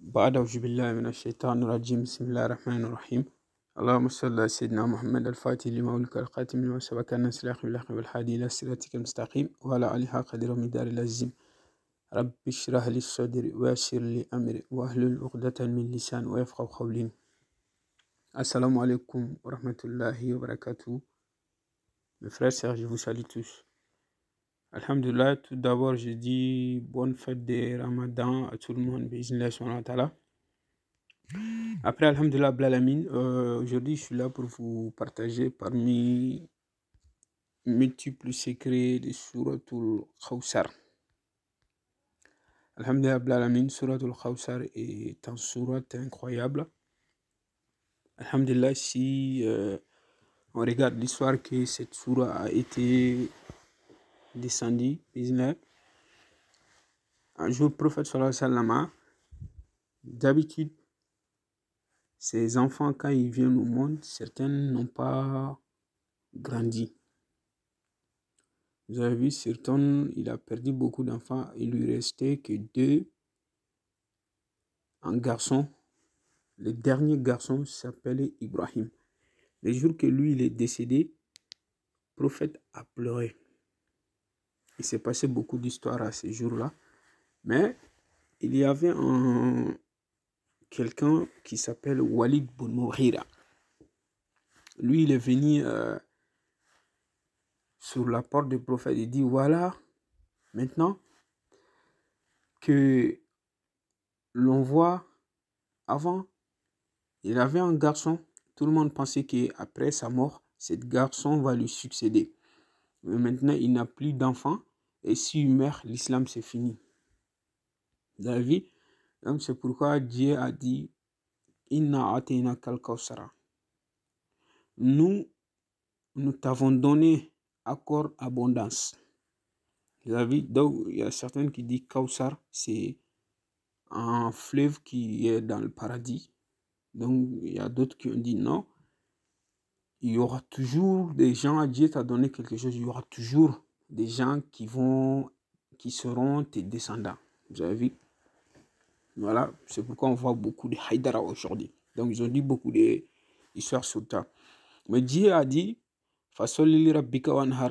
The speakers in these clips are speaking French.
بعد أعوذ بالله من الشيطان الرجيم بسم الله الرحمن الرحيم اللهم صل على سيدنا محمد الفاتح لما أغلق الخاتم لما سبق الناصر الحق بالحق والهادي إلى صراطك المستقيم وعلى آله حق قدره ومقداره العظيم رب اشرح لي صدري ويسر لي أمري واحلل عقدة من لساني ويفقهوا قولي. Assalamu alaikum wa rahmatullahi wa barakatuh. Mes frères et sœurs, je vous salue tous. Alhamdulillah, tout d'abord, je dis bonne fête de Ramadan à tout le monde. Bismillah subhanahu wa ta'ala. Après, Alhamdulillah, Blalamin, aujourd'hui, je suis là pour vous partager parmi multiples secrets de Suratul Khawsar. Alhamdulillah, Blalamin, Suratul Khawsar est un surat incroyable. Alhamdulillah, si on regarde l'histoire que cette surah a été descendue, un jour, le prophète sallallahu alayhi wa sallam, d'habitude, ces enfants, quand ils viennent au monde, certains n'ont pas grandi. Vous avez vu, certains, il a perdu beaucoup d'enfants, il lui restait que deux, un garçon. Le dernier garçon s'appelait Ibrahim. Le jour que lui, il est décédé, le prophète a pleuré. Il s'est passé beaucoup d'histoires à ce jour-là. Mais il y avait quelqu'un qui s'appelle Walid bin Mughira. Lui, il est venu sur la porte du prophète. Il dit, voilà, maintenant que l'on voit, avant, il avait un garçon. Tout le monde pensait qu'après sa mort, ce garçon va lui succéder. Mais maintenant, il n'a plus d'enfant. Et s'il meurt, l'islam, c'est fini. Vous avez vu? Donc, c'est pourquoi Dieu a dit, Inna atayna kal kawsara. Nous t'avons donné accord abondance. Vous avez vu? Donc, il y a certains qui disent Kawsar, c'est un fleuve qui est dans le paradis. Donc, il y a d'autres qui ont dit non. Il y aura toujours des gens, Dieu t'a donné quelque chose, il y aura toujours des gens qui seront tes descendants. Vous avez vu? Voilà, c'est pourquoi on voit beaucoup de Haïdara aujourd'hui. Donc, ils ont dit beaucoup d'histoires sur ça. Mais Dieu a dit,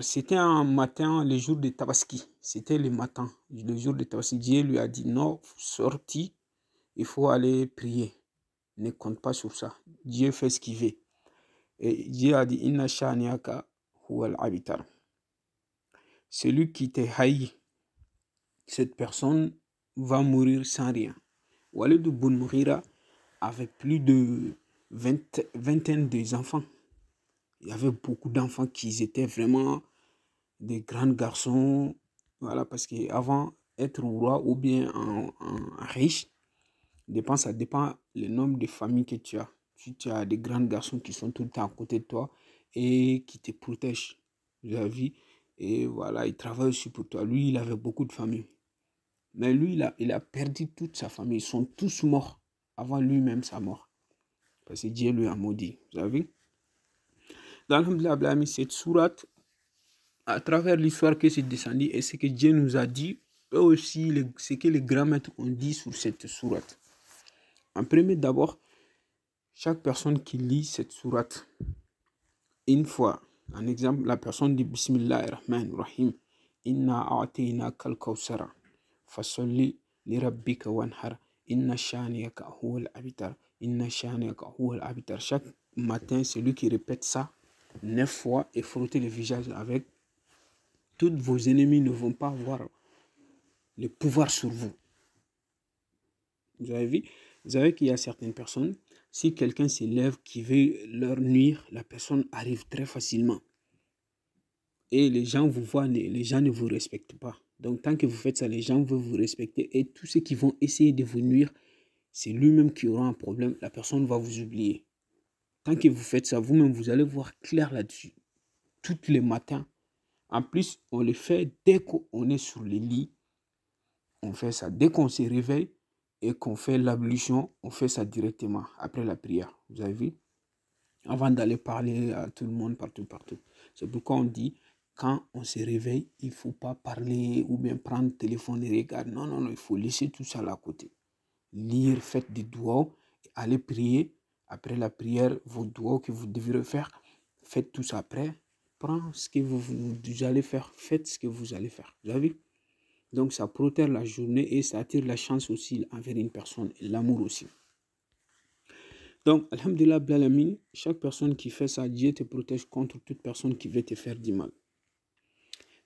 c'était un matin, le jour de Tabaski. C'était le matin, le jour de Tabaski. Dieu lui a dit, non, sorti, il faut aller prier. Ne compte pas sur ça. Dieu fait ce qu'il veut. Et Dieu a dit, Inna shaniaka huwal abitar. Celui qui te haït, cette personne va mourir sans rien. Walid bin Mughira avait plus de vingtaine d'enfants. Il y avait beaucoup d'enfants qui étaient vraiment des grands garçons. Voilà, parce qu'avant, être roi ou bien un riche, ça dépend le nombre de familles que tu as. Si tu as des grands garçons qui sont tout le temps à côté de toi et qui te protègent, vous avez vu, et voilà, ils travaillent aussi pour toi. Lui, il avait beaucoup de familles. Mais lui, il a perdu toute sa famille. Ils sont tous morts avant lui-même sa mort. Parce que Dieu lui a maudit. Vous avez vu? Dans Alhamdulillah, cette sourate, à travers l'histoire que c'est descendu et ce que Dieu nous a dit, eux aussi, ce que les grands maîtres ont dit sur cette sourate. En premier, d'abord, chaque personne qui lit cette sourate, une fois, un exemple, la personne dit Bismillahirrahmanirrahim, Inna a'tayna kal kawsara, fasolli li rabbika wanhar, Inna shaniyaka huwal abitar, Inna shaniyaka huwal abitar. Chaque matin, celui qui répète ça 9 fois et frotter le visage avec, tous vos ennemis ne vont pas avoir le pouvoir sur vous. Vous avez vu? Vous savez qu'il y a certaines personnes, si quelqu'un s'élève qui veut leur nuire, la personne arrive très facilement. Et les gens vous voient, les gens ne vous respectent pas. Donc tant que vous faites ça, les gens vont vous respecter. Et tous ceux qui vont essayer de vous nuire, c'est lui-même qui aura un problème. La personne va vous oublier. Tant que vous faites ça, vous-même, vous allez voir clair là-dessus. Tous les matins. En plus, on le fait dès qu'on est sur le lit. On fait ça. Dès qu'on se réveille et qu'on fait l'ablution, on fait ça directement après la prière. Vous avez vu? Avant d'aller parler à tout le monde, partout. C'est pourquoi on dit, quand on se réveille, il ne faut pas parler ou bien prendre le téléphone et regarder. Non, il faut laisser tout ça là à côté. lire, faites des doigts, allez prier. Après la prière, vos doigts que vous devrez faire, faites tout ça après. Prends ce que vous allez faire, faites ce que vous allez faire. Vous avez vu? Donc ça protège la journée et ça attire la chance aussi envers une personne et l'amour aussi. Donc, alhamdulillah, Blalamin, chaque personne qui fait ça, Dieu te protège contre toute personne qui veut te faire du mal.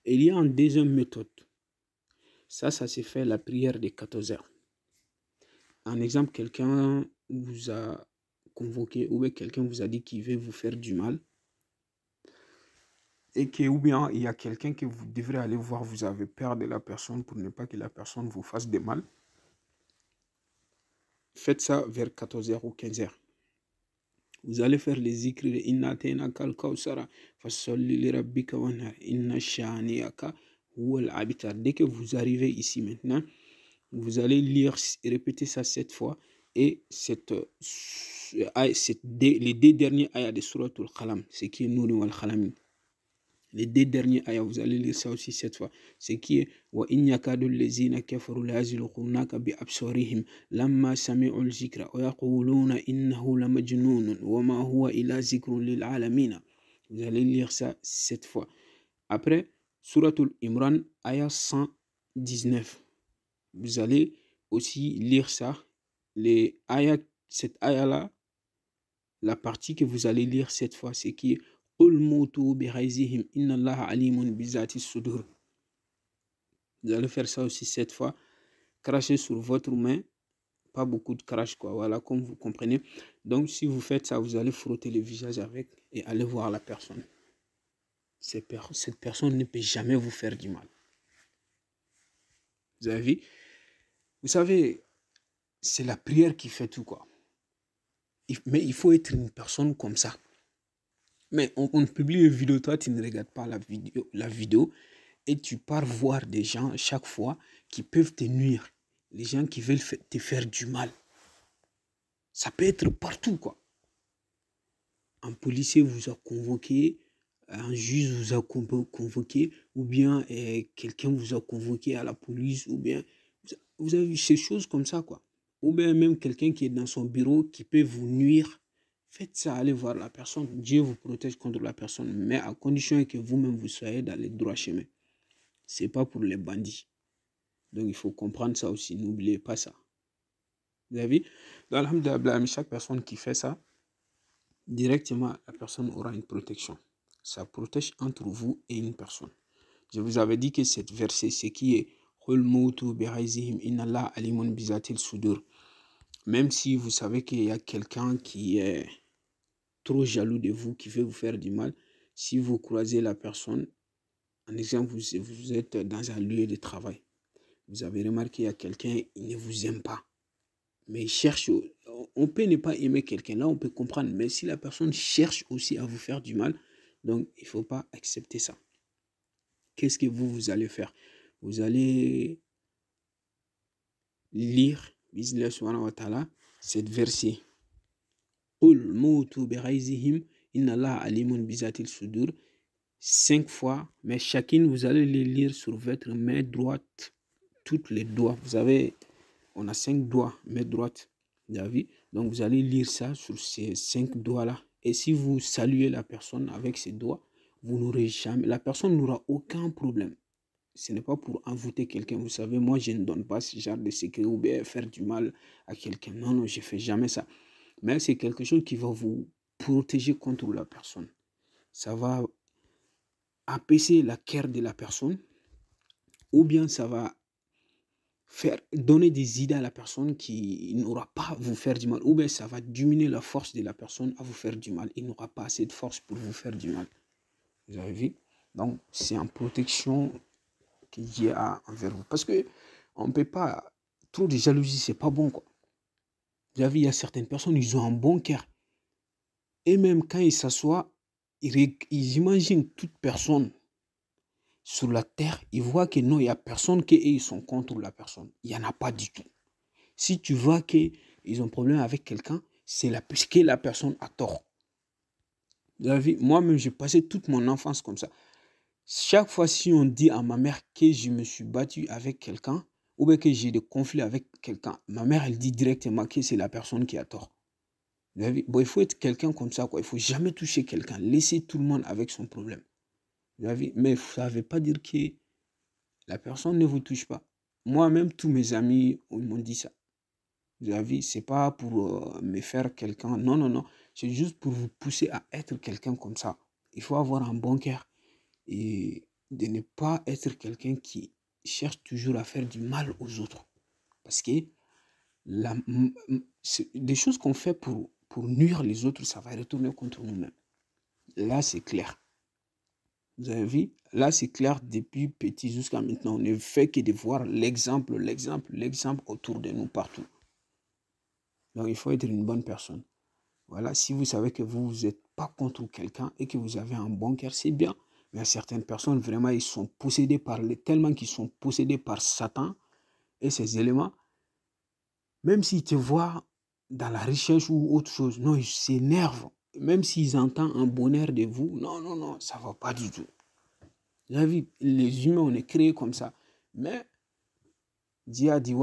Et il y a une deuxième méthode. Ça se fait la prière des 14 heures. Un exemple, quelqu'un vous a convoqué ou bien quelqu'un vous a dit qu'il veut vous faire du mal. Et que, ou bien il y a quelqu'un que vous devrez aller voir, vous avez peur de la personne pour ne pas que la personne vous fasse de mal. Faites ça vers 14 heures ou 15 heures. Vous allez faire les zikrs de Inna Tena Kal Kausara, Fasolli li Rabbika Wanhar, Inna Shaniaka Huwal Abitar. Dès que vous arrivez ici maintenant, vous allez lire et répéter ça 7 fois. Et les 2 derniers ayats de Suratul Qalam, c'est qui est Nouri wal Khalamin. Les 2 derniers ayats, vous allez lire ça aussi 7 fois. C'est qui est Wa in yakadu allazina kafaru la yazluqunaka bi absarihim lamma sami'u al-zikra wa yaquluna innahu la majnun wa ma huwa illa zikrun lil alamin. Vous allez lire ça 7 fois. Après, Suratul Imran, ayat 119. Vous allez aussi lire ça. Cette ayat-là, la partie que vous allez lire cette fois, c'est qui est Vous allez faire ça aussi 7 fois. Crachez sur votre main. Pas beaucoup de crash, quoi. Voilà, comme vous comprenez. Donc, si vous faites ça, vous allez frotter le visage avec et aller voir la personne. Cette personne ne peut jamais vous faire du mal. Vous avez vu? Vous savez, c'est la prière qui fait tout, quoi. Mais il faut être une personne comme ça. Mais on publie une vidéo, toi tu ne regardes pas la vidéo et tu pars voir des gens chaque fois qui peuvent te nuire. Les gens qui veulent te faire du mal. Ça peut être partout, quoi. Un policier vous a convoqué, un juge vous a convoqué, ou bien quelqu'un vous a convoqué à la police, ou bien vous avez vu ces choses comme ça, quoi. Ou bien même quelqu'un qui est dans son bureau qui peut vous nuire. Faites ça, allez voir la personne. Dieu vous protège contre la personne, mais à condition que vous-même vous soyez dans les droits chemins. Ce n'est pas pour les bandits. Donc il faut comprendre ça aussi. N'oubliez pas ça. Vous avez vu? Donc, alhamdulillah, chaque personne qui fait ça, directement, la personne aura une protection. Ça protège entre vous et une personne. Je vous avais dit que cette verset, c'est qui est même si vous savez qu'il y a quelqu'un qui est trop jaloux de vous, qui veut vous faire du mal, si vous croisez la personne, en exemple, vous êtes dans un lieu de travail, vous avez remarqué qu'il y a quelqu'un, il ne vous aime pas, mais il cherche, on peut ne pas aimer quelqu'un, là on peut comprendre, mais si la personne cherche aussi à vous faire du mal, donc il ne faut pas accepter ça. Qu'est-ce que vous allez faire? Vous allez lire, bismillah subhanahu wa ta'ala, cette verset. 5 fois, mais chacune vous allez les lire sur votre main droite, toutes les doigts. Vous avez, on a 5 doigts, main droite, David. Donc vous allez lire ça sur ces 5 doigts-là. Et si vous saluez la personne avec ces doigts, vous n'aurez jamais, la personne n'aura aucun problème. Ce n'est pas pour envoûter quelqu'un. Vous savez, moi, je ne donne pas ce genre de secret ou bien faire du mal à quelqu'un. Non, non, je ne fais jamais ça. Mais c'est quelque chose qui va vous protéger contre la personne. Ça va apaiser la cœur de la personne ou bien ça va donner des idées à la personne qui n'aura pas à vous faire du mal ou bien ça va diminuer la force de la personne à vous faire du mal. Il n'aura pas assez de force pour vous faire du mal. Vous avez vu? Donc, c'est en protection qu'il y a envers vous. Parce que on ne peut pas... Trop de jalousie, c'est pas bon, quoi. Vous avez vu, il y a certaines personnes, ils ont un bon cœur. Et même quand ils s'assoient, ils imaginent toute personne sur la terre. Ils voient que non, il n'y a personne qui ils sont contre la personne. Il n'y en a pas du tout. Si tu vois qu'ils ont un problème avec quelqu'un, c'est que la personne a tort. Vous avez vu, moi-même, j'ai passé toute mon enfance comme ça. Chaque fois, si on dit à ma mère que je me suis battu avec quelqu'un, ou bien que j'ai des conflits avec quelqu'un, ma mère, elle dit directement que c'est la personne qui a tort. Vous avez vu? Bon, il faut être quelqu'un comme ça, quoi. Il faut jamais toucher quelqu'un. Laisser tout le monde avec son problème. Vous avez vu? Mais ça ne veut pas dire que la personne ne vous touche pas. Moi-même, tous mes amis, ils m'ont dit ça. Vous avez vu? C'est pas pour me faire quelqu'un. Non, non, non. C'est juste pour vous pousser à être quelqu'un comme ça. Il faut avoir un bon cœur et de ne pas être quelqu'un qui cherche toujours à faire du mal aux autres. Parce que des choses qu'on fait pour nuire les autres, ça va retourner contre nous-mêmes. Là, c'est clair. Vous avez vu? Là, c'est clair depuis petit jusqu'à maintenant. On ne fait que de voir l'exemple autour de nous partout. Donc, il faut être une bonne personne. Voilà, si vous savez que vous n'êtes pas contre quelqu'un et que vous avez un bon cœur, c'est bien. Mais il y a certaines personnes, vraiment, ils sont possédés tellement qu'ils sont possédés par Satan et ses éléments. Même s'ils te voient dans la richesse ou autre chose, non, ils s'énervent. Même s'ils entendent un bonheur de vous, non, non, non, ça ne va pas du tout. Vous avez vu, les humains, on est créés comme ça. Mais, Dieu a dit,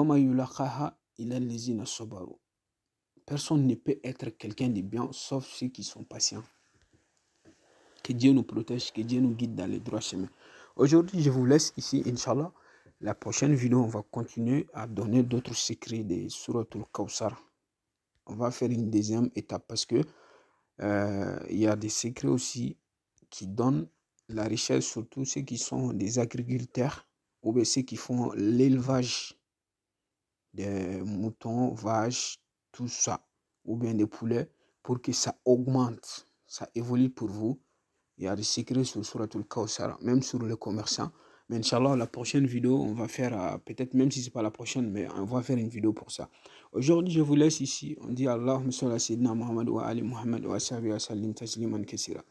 personne ne peut être quelqu'un de bien, sauf ceux qui sont patients. Que Dieu nous protège, que Dieu nous guide dans les droits chemins. Aujourd'hui, je vous laisse ici, Inch'Allah. La prochaine vidéo, on va continuer à donner d'autres secrets de Suratul Kawsar. On va faire une deuxième étape parce que il y a des secrets aussi qui donnent la richesse, surtout ceux qui sont des agriculteurs ou bien ceux qui font l'élevage des moutons, vaches, tout ça, ou bien des poulets, pour que ça augmente, ça évolue pour vous. Il y a des secrets sur Suratul Kawsar, même sur les commerçants. Mais Inch'Allah, la prochaine vidéo, on va faire, peut-être même si ce n'est pas la prochaine, mais on va faire une vidéo pour ça. Aujourd'hui, je vous laisse ici. On dit Allahumma salli ala sayyidina Muhammad wa ali Muhammad wa sahbihi wa sallim tasliman kassira.